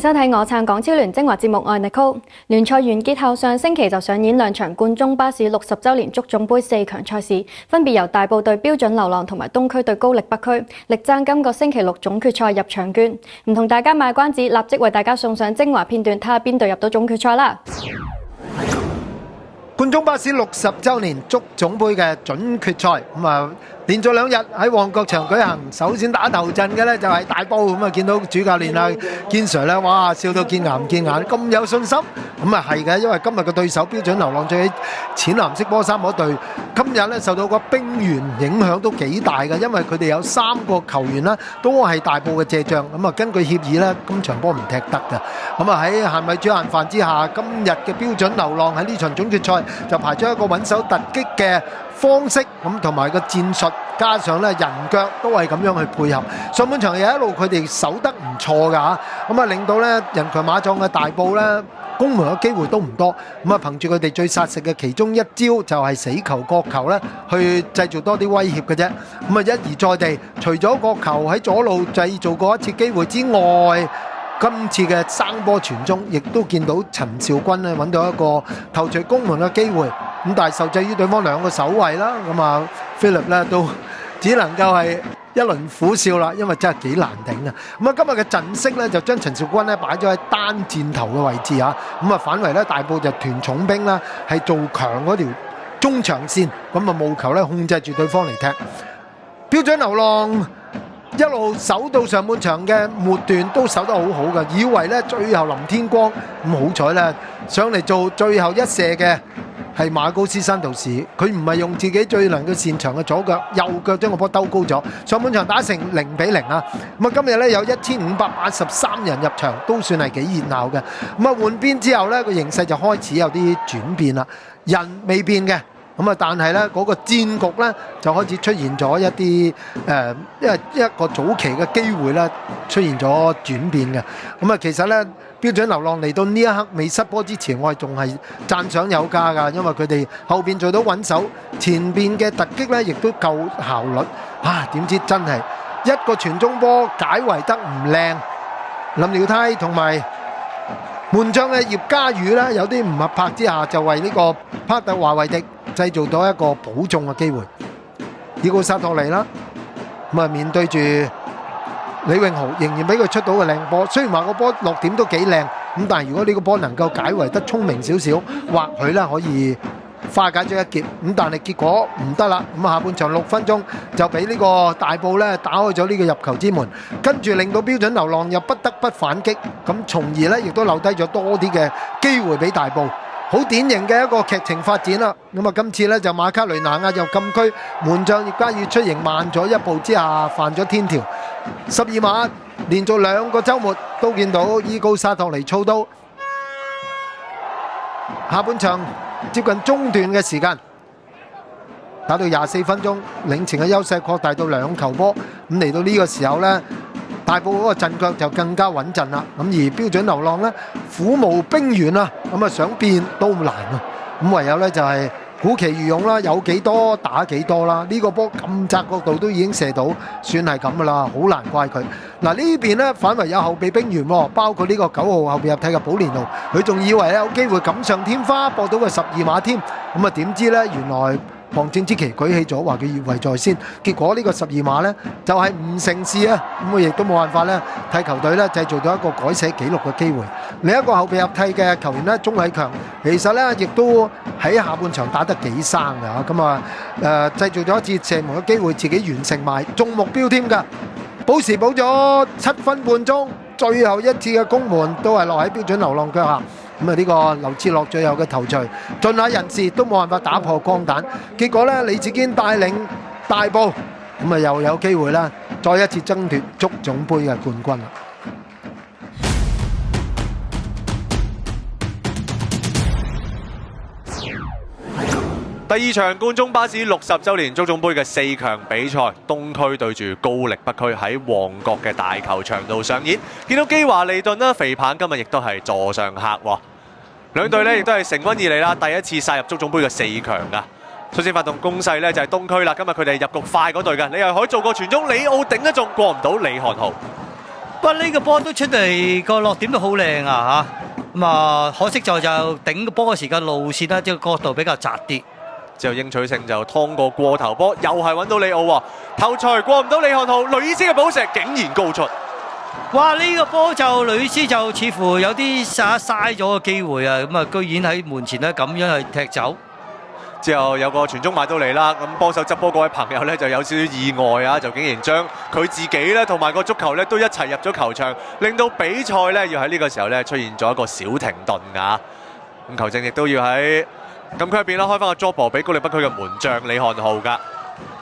收睇我撐港超聯精華節目，我係 Nicole。聯賽完結後，上星期就上演兩場冠忠巴士60週年足總杯4強賽事，分別由大埔對標準流浪同埋東區對高力北區，力爭今個星期6總決賽入場券。唔同大家賣關子，立即為大家送上精華片段，睇下邊隊入到總決賽啦！冠忠巴士60週年足總杯嘅準決賽，連續2日喺旺角場舉行。首先打頭陣嘅呢就係大埔，見到主教練堅 Sir 咧，哇，笑到見牙唔見眼，咁有信心。係嘅，因為今日嘅對手標準流浪隊淺藍色波衫嗰隊，今日咧受到個兵員影響都幾大嘅，因為佢哋有3個球員啦，都係大埔嘅借將。根據協議咧，今場波唔踢得嘅。喺限米煮限飯之下，今日嘅標準流浪喺呢場總決賽就排出一個穩守突擊嘅方式，同埋個戰術，加上咧人腳都係咁樣去配合。上半場又一路佢哋守得唔錯㗎，令到咧人強馬壯嘅大埔咧攻門嘅機會都唔多。憑住佢哋最殺食嘅其中一招就係死球角球咧，去製造多啲威脅嘅啫。一而再地，除咗角球喺左路製造過一次機會之外，今次嘅生波傳中，亦都見到陳肇鈞咧揾到一個頭槌攻門嘅機會。但係受制於對方2個守衞啦，Philip 咧都只能夠係一輪苦笑啦，因為真係幾難頂啊！今日嘅陣式咧就將陳肇鈞咧擺咗喺單箭頭嘅位置啊，反為咧大埔就團重兵啦，係做強嗰條中長線，務求咧控制住對方嚟踢。標準流浪一路守到上半場嘅末段都守得好好嘅，以為咧最後林天光好彩咧上嚟做最後一射嘅係馬高斯山道士，佢唔係用自己最能夠擅長嘅左腳，右腳將個波兜高咗。上半場打成0-0啊！今日咧有1583人入場，都算係幾熱鬧嘅。換邊之後咧個形勢就開始有啲轉變啦，人未變嘅。但係咧嗰個戰局咧就開始出現咗一啲一個早期嘅機會咧出現咗轉變嘅。其實咧標準流浪嚟到呢一刻未失波之前，我係仲係讚賞有加㗎，因為佢哋後邊做到穩守，前邊嘅突擊咧亦都夠效率。點知真係一個傳中波解圍得唔靚，林遼泰同埋門將嘅葉嘉宇咧有啲唔合拍之下，就為呢個帕特華維迪製造到一個補中嘅機會。伊高沙托尼啦，面對住李永豪，仍然俾佢出到個靚波。雖然話個波落點都幾靚，但係如果呢個波能夠解圍得聰明少少，或許咧可以化解咗一劫。但係結果唔得啦。下半場6分鐘就俾呢個大埔咧打開咗呢個入球之門，跟住令到標準流浪又不得不反擊，從而咧亦都留低咗多啲嘅機會俾大埔。好典型嘅一個劇情發展啦。今次咧就馬卡雷拿亞入禁區，門將葉嘉宇出迎慢咗一步之下犯咗天條。12碼連續2個週末都見到伊高沙托尼操刀。下半場接近中段嘅時間，打到24分鐘，領前嘅優勢擴大到2球波。嚟到呢個時候呢，大埔嗰個陣腳就更加穩陣啦。而標準流浪呢，苦無兵源啊，想變都難啊。唯有呢就係虎旗如勇啦，有幾多打幾多啦。呢個波咁窄角度都已經射到，算係咁噶啦，好難怪佢。呢邊呢反為有後備兵員，包括呢個9號後備入替嘅保連奴，佢仲以為有機會錦上添花，搏到個12碼添。點知呢？原來旁證之旗舉起咗，話佢越位在先。結果呢個12碼呢就係唔成事啊！亦都冇辦法呢，替球隊呢製造咗一個改寫紀錄嘅機會。另一個後備入替嘅球員呢，鍾偉強，其實呢亦都喺下半場打得幾生㗎。製造咗一次射門嘅機會，自己完成埋中目標添㗎。補時補咗7分半鐘，最後一次嘅攻門都係落喺標準流浪腳下。呢個劉志樂最後嘅頭槌，盡下人事都冇辦法打破光蛋。結果呢，李志堅帶領大埔，又有機會啦，再一次爭奪足總杯嘅冠軍啦。第2場冠忠巴士60週年足總杯嘅4強比賽，東區對住高力北區喺旺角嘅大球場度上演。見到基華利頓啦，肥棒今日亦都係座上客喎。兩隊呢亦都係成軍以嚟啦，第一次殺入足總杯嘅4強㗎。率先發動攻勢呢就係東區啦，今日佢哋入局快嗰隊㗎。李毅海做個傳中，李奧頂得中，過唔到李漢豪。不過呢個波都出嚟個落點都好靚啊嚇，咁啊可惜就頂個波嘅時間路線啦，即係角度比較窄啲。之後英取勝就趟過頭波，又係揾到李奧喎，頭槌過唔到李漢浩，雷伊斯嘅寶石竟然高出。哇！呢個波就雷伊斯就似乎有啲嘥咗個機會啊，咁啊居然喺門前咧咁樣去踢走。之後有個傳中買到嚟啦，咁幫手執波嗰位朋友呢就有少少意外啊，就竟然將佢自己呢同埋個足球呢都一齊入咗球場，令到比賽呢要喺呢個時候呢出現咗一個小停頓啊。咁球證亦都要喺禁區入邊啦，開翻個 drop ball 俾高力北區嘅門將李漢浩㗎。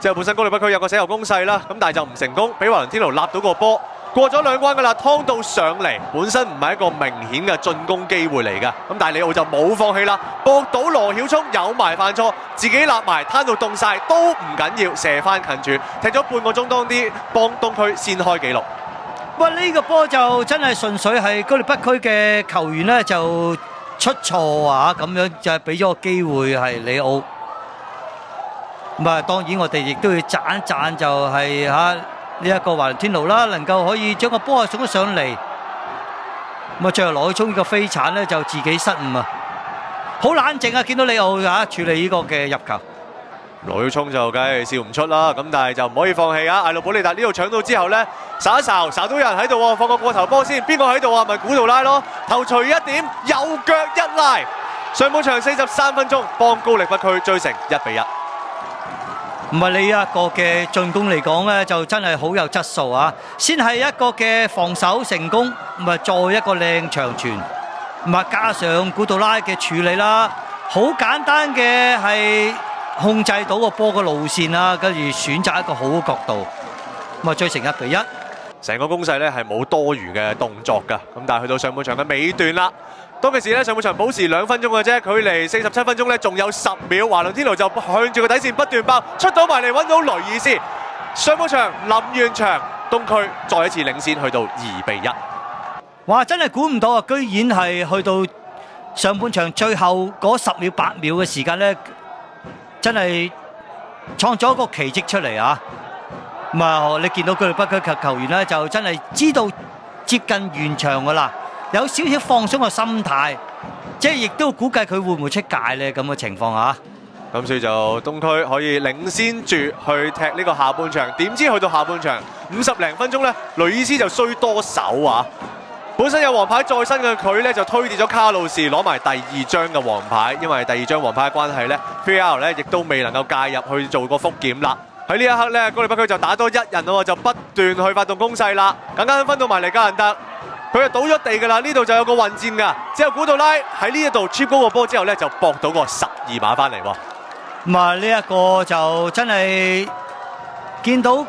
之後本身高力北區有個死球攻勢啦，咁但係就唔成功，俾華倫天奴立到個波。過咗兩關㗎啦，趟到上嚟，本身唔係一個明顯嘅進攻機會嚟㗎，咁但係李奧就冇放棄啦，搏到羅曉聰有埋犯錯，自己立埋攤到凍晒都唔緊要，射翻近柱，踢咗半個鐘多啲，幫東區先開紀錄。哇！呢個波就真係純粹係高力北區嘅球員呢就出錯啊，咁樣就係俾咗個機會係李奧。咁啊，當然我哋亦都要讚一讚就係呢一個華倫天奴啦，能夠可以將個波送咗上嚟，咁啊最後羅曉聰呢個飛鏟呢就自己失誤啊，好冷靜啊！見到李奧處理呢個嘅入球，羅曉聰就梗係笑唔出啦，咁但係就唔可以放棄啊！艾路保利達呢度搶到之後呢，睄一睄到有人喺度喎，放個過頭波先，邊個喺度啊？咪古杜拉咯，頭槌一點，右腳一拉，上半場43分鐘幫高力北區追成1-1。唔係呢一個嘅進攻嚟講呢，就真係好有質素啊！先係一個嘅防守成功，咁啊再一個靚長傳，咁啊加上古杜拉嘅處理啦，好簡單嘅係控制到個波嘅路線啦，跟住選擇一個好嘅角度，咁啊追成1-1。成個攻勢呢係冇多餘嘅動作㗎，咁但係去到上半場嘅尾段啦。當其時咧，上半場補時2分鐘嘅啫，距離47分鐘咧仲有10秒，華倫天奴就向住個底線不斷爆，出到埋嚟揾到雷爾斯。上半場臨完場，東區再一次領先，去到2-1。哇！真係估唔到啊，居然係去到上半場最後嗰10秒8秒嘅時間咧，真係創咗一個奇蹟出嚟啊！咁啊，你見到佢哋北區球員咧，就真係知道接近完場噶啦。有少少放鬆嘅心態，即係亦都估計佢會唔會出界呢咁嘅情況下。咁所以就東區可以領先住去踢呢個下半場，點知去到下半場50零分鐘呢，雷伊斯就衰多手啊！本身有黃牌在身嘅佢呢，就推跌咗卡路士攞埋第2張嘅黃牌，因為第2張黃牌嘅關係呢 VAR 呢亦都未能夠介入去做個復檢啦。喺呢一刻呢，高力北區就打多1人咯，就不斷去發動攻勢啦，簡簡分到埋嚟加蘭特。佢就倒咗地㗎啦，呢度就有個混戰㗎。之後古杜拉喺呢一度 chip 高個波之後呢，就搏到個12碼翻嚟喎。咁啊，呢一個就真係見到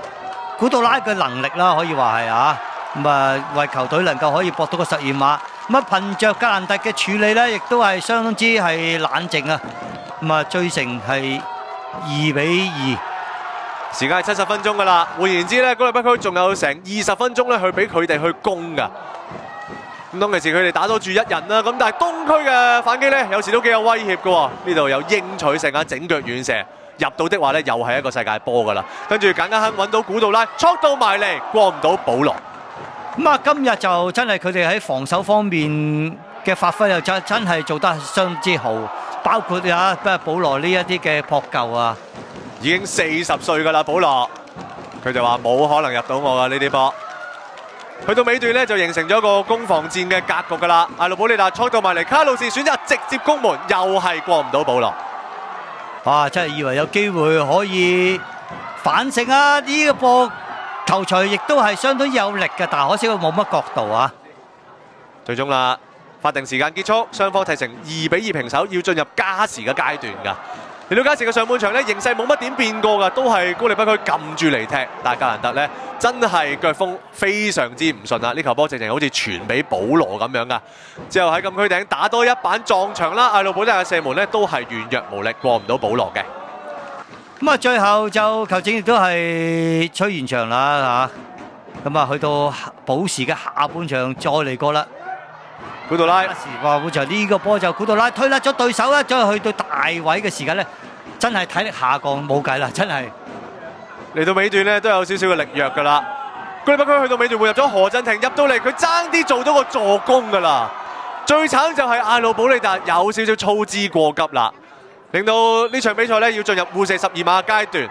古杜拉嘅能力啦，可以話係啊。咁啊，為球隊能夠可以搏到個12碼。咁啊，憑着加蘭特嘅處理呢，亦都係相當之係冷靜啊。咁啊，追成係2-2。時間係70分鐘㗎啦。換言之呢，高力北區仲有成20分鐘呢，去俾佢哋去攻㗎。咁當其時佢哋打多住1人啦，咁但係東區嘅反擊呢，有時都幾有威脅嘅喎。呢度有英取勝啊，整腳遠射入到的話呢，又係一個世界波㗎啦。跟住簡簡肯揾到古杜拉，速到埋嚟，過唔到保羅。咁啊，今日就真係佢哋喺防守方面嘅發揮又真係做得相當之好，包括保羅呢一啲嘅撲救啊，已經40歲㗎啦，保羅佢就話冇可能入到我㗎呢啲波。去到尾段呢，就形成咗一個攻防戰嘅格局㗎啦。艾路保利達衝到埋嚟，卡路士選擇直接攻門，又係過唔到保羅。哇！真係以為有機會可以反勝啊！呢個波頭槌亦都係相當有力嘅，但係可惜佢冇乜角度啊。最終啦，法定時間結束，雙方踢成2-2平手，要進入加時嘅階段㗎。嚟到加時嘅上半場呢，形勢冇乜點變過㗎，都係高力北區撳住嚟踢，但係格蘭特呢，真係腳風非常之唔順啊！呢球波直情好似傳俾保羅咁樣㗎。之後喺禁區頂打多一板撞牆啦，艾路保利嘅射門呢，都係軟弱無力，過唔到保羅嘅。咁啊，最後就球證亦都係吹完場啦嚇。咁啊，去到補時嘅下半場再嚟過啦。古杜拉，話會就呢個波就古杜拉推甩咗對手啦，再去到大位嘅時間咧，真係體力下降冇計啦，真係。嚟到尾段咧都有少少嘅力弱㗎啦。高力北區去到尾段換入咗何振廷，入到嚟佢爭啲做到個助攻㗎啦。最慘就係艾魯保利達有少少操之過急啦，令到呢場比賽咧要進入互射12碼階段。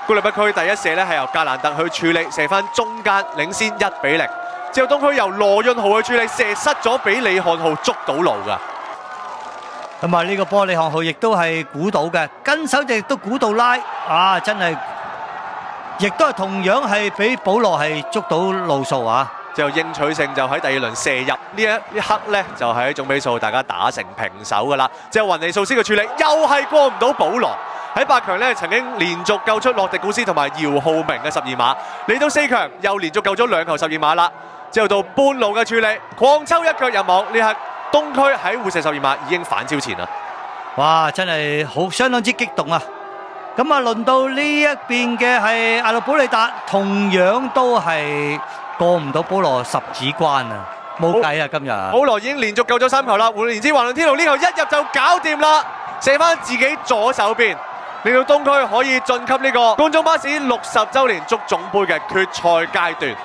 高力北區第一射咧係由格蘭特去處理，射翻中間領先1-0。之後東區由羅潤豪去處理，射失咗俾李漢浩捉到路㗎。咁啊呢個波李漢浩亦都係估到嘅，跟手亦都估到拉，啊真係，亦都係同樣係俾保羅係捉到路數啊！之後應取勝就喺第二輪射入呢一刻咧，就係總比數大家打成平手㗎啦。之後雲尼素斯嘅處理又係過唔到保羅。喺8強咧曾經連續救出洛迪古斯同埋姚浩明嘅12碼，嚟到4強又連續救咗2球12碼啦。之後到半路嘅處理，狂抽一腳入網，呢刻東區喺互射12碼已經反超前啦。哇！真係好相當之激動啊！咁啊，輪到呢一邊嘅係艾魯保利達，同樣都係過唔到保羅十指關啊！冇計啊！今日保羅已經連續救咗3球啦，換言之，華倫天奴呢球一入就搞掂啦，射翻自己左手邊，令到東區可以晉級呢個冠忠巴士60週年足總杯嘅決賽階段，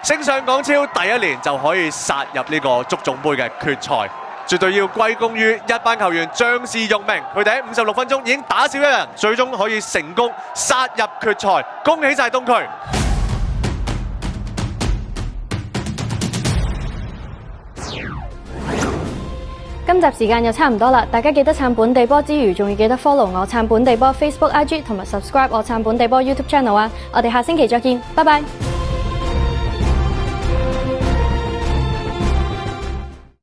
升上港超第一年就可以殺入呢個足總杯嘅決賽，絕對要歸功於一班球員將士用命，佢哋喺56分鐘已經打少一人，最終可以成功殺入決賽，恭喜晒東區！今集時間又差唔多啦，大家記得撐本地波之餘，仲要記得 follow 我撐本地波 Facebook、IG 同埋 subscribe 我撐本地波 YouTube channel 啊！我哋下星期再見，拜拜。